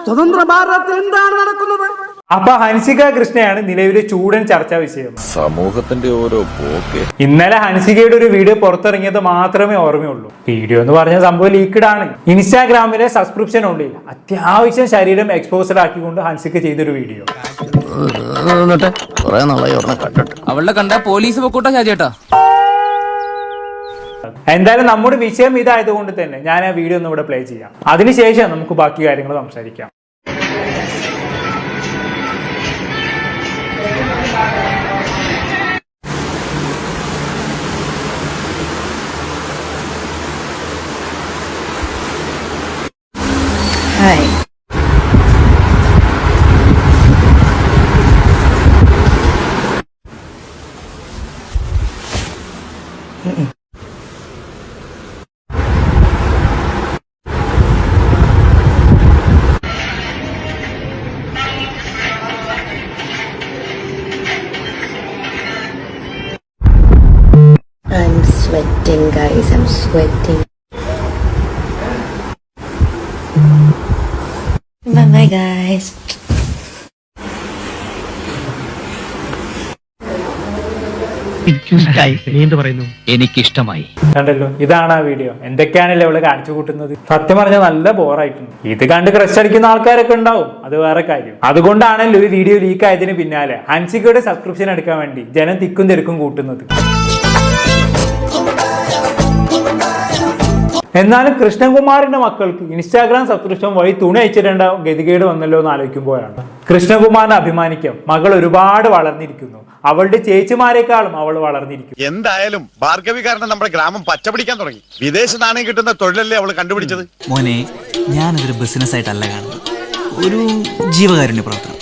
സ്വതന്ത്ര ഭാരതത്തിൽ എന്താണ് നടക്കുന്നത്? അപ്പൊ ഹൻസിക കൃഷ്ണയാണ് നിലവിലെ ചൂടൻ ചർച്ചാ വിഷയം. സമൂഹത്തിന്റെ ഓരോ പോക്ക്. ഇന്നലെ ഹൻസികയുടെ ഒരു വീഡിയോ പുറത്തിറങ്ങിയത് മാത്രമേ ഓർമ്മയുള്ളൂ. വീഡിയോ എന്ന് പറഞ്ഞ സംഭവം ലീക്ക്ഡ് ആണ്. ഇൻസ്റ്റാഗ്രാമിലെ സബ്സ്ക്രിപ്ഷൻ ഉള്ളിൽ അത്യാവശ്യം ശരീരം എക്സ്പോസ്ഡ് ആക്കിക്കൊണ്ട് ഹൻസിക ചെയ്തൊരു വീഡിയോ. അവളുടെ കണ്ട പോലീസ് പൊക്കൂട്ട ചേട്ടാ. എന്തായാലും നമ്മുടെ വിഷയം ഇതായതുകൊണ്ട് തന്നെ ഞാൻ ആ വീഡിയോ ഒന്ന് ഇവിടെ പ്ലേ ചെയ്യാം. അതിനുശേഷം നമുക്ക് ബാക്കി കാര്യങ്ങൾ സംസാരിക്കാം. Hi. I'm sweating, guys. I'm sweating. Bye guys. എനിക്കിഷ്ടമായി. കണ്ടല്ലോ, ഇതാണ് ആ വീഡിയോ. എന്തൊക്കെയാണല്ലോ അവള് കാണിച്ചു കൂട്ടുന്നത്. സത്യം പറഞ്ഞാൽ നല്ല ബോറായിട്ടുണ്ട്. ഇത് കണ്ട് ക്രഷ് അടിക്കുന്ന ആൾക്കാരൊക്കെ ഉണ്ടാവും, അത് വേറെ കാര്യം. അതുകൊണ്ടാണല്ലോ ഈ വീഡിയോ ലീക്ക് ആയതിന് പിന്നാലെ ഹൻസികയുടെ സബ്സ്ക്രിപ്ഷൻ എടുക്കാൻ വേണ്ടി ജനം തിക്കും തിരക്കും കൂട്ടുന്നത്. എന്നാലും കൃഷ്ണകുമാറിന്റെ മക്കൾക്ക് ഇൻസ്റ്റാഗ്രാം സബ്സ്ക്രിപ്ഷൻ വഴി തുണി അയച്ചിടേണ്ട ഗതികേട് വന്നല്ലോ എന്ന് ആലോചിക്കുമ്പോഴാണ് കൃഷ്ണകുമാറിനെ അഭിമാനിക്കാം. മകൾ ഒരുപാട് വളർന്നിരിക്കുന്നു. അവളുടെ ചേച്ചിമാരെക്കാളും അവൾ വളർന്നിരിക്കും. എന്തായാലും ഭാർഗവി കാരണം നമ്മുടെ ഗ്രാമം പച്ചപിടിക്കാൻ തുടങ്ങി. വിദേശ നാണയം കിട്ടുന്ന തൊഴിലല്ലേ അവൾ കണ്ടുപിടിച്ചത്. മോനെ, ഞാനതൊരു ബിസിനസ് ആയിട്ടല്ല കാണുന്നത്, ഒരു ജീവകാരുണ്യ പ്രവർത്തനം.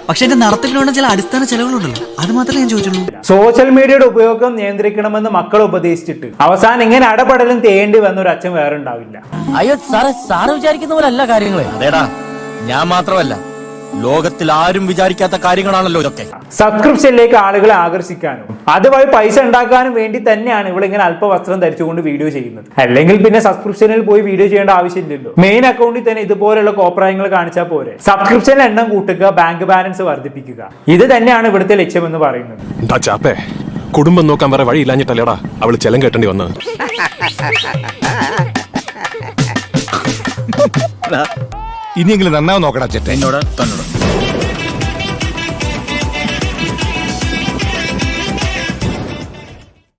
പക്ഷെ എന്റെ നടത്തിപ്പിലുള്ള ചില അടിസ്ഥാന ചെലവുകളുണ്ടല്ലോ, അത് മാത്രമേ ഞാൻ ചോദിച്ചുള്ളൂ. സോഷ്യൽ മീഡിയയുടെ ഉപയോഗം നിയന്ത്രിക്കണമെന്ന് മക്കളെ ഉപദേശിച്ചിട്ട് അവസാനം ഇങ്ങനെ അടപടലും തേണ്ടി വന്ന ഒരു അച്ഛൻ വേറെ ഉണ്ടാവില്ല. അയ്യോ സാറ് വിചാരിക്കുന്ന പോലെ അല്ല കാര്യങ്ങളെ. അതേടാ, ഞാൻ മാത്രമല്ല, ലോകത്തിൽ ആരും വിചാരിക്കാത്ത കാര്യങ്ങളാണല്ലോ ഇതൊക്കെ. സബ്സ്ക്രിപ്ഷനിലേക്ക് ആളുകളെ ആകർഷിക്കാനും അതുവഴി പൈസ ഉണ്ടാക്കാനും വേണ്ടി തന്നെയാണ് ഇവളിങ്ങനെ അല്പവസ്ത്രം ധരിച്ചുകൊണ്ട് വീഡിയോ ചെയ്യുന്നത്. അല്ലെങ്കിൽ പിന്നെ സബ്സ്ക്രിപ്ഷനിൽ പോയി വീഡിയോ ചെയ്യേണ്ട ആവശ്യമില്ലല്ലോ. മെയിൻ അക്കൗണ്ടിൽ തന്നെ ഇതുപോലുള്ള കോപ്രായങ്ങൾ കാണിച്ചാൽ പോരെ. സബ്സ്ക്രിപ്ഷൻ എണ്ണം കൂട്ടുക, ബാങ്ക് ബാലൻസ് വർദ്ധിപ്പിക്കുക, ഇത് തന്നെയാണ് ഇവിടുത്തെ ലക്ഷ്യമെന്ന് പറയുന്നത്. കുടുംബം നോക്കാൻ വേറെ വഴിയില്ലാഞ്ഞിട്ടല്ലേടാ അവള് ചെലം കേട്ടേണ്ടി വന്നത്. ഇനിയെങ്കിലും നന്നാവും നോക്കടാ ചേട്ടൻ. എന്നോട് തന്നോട്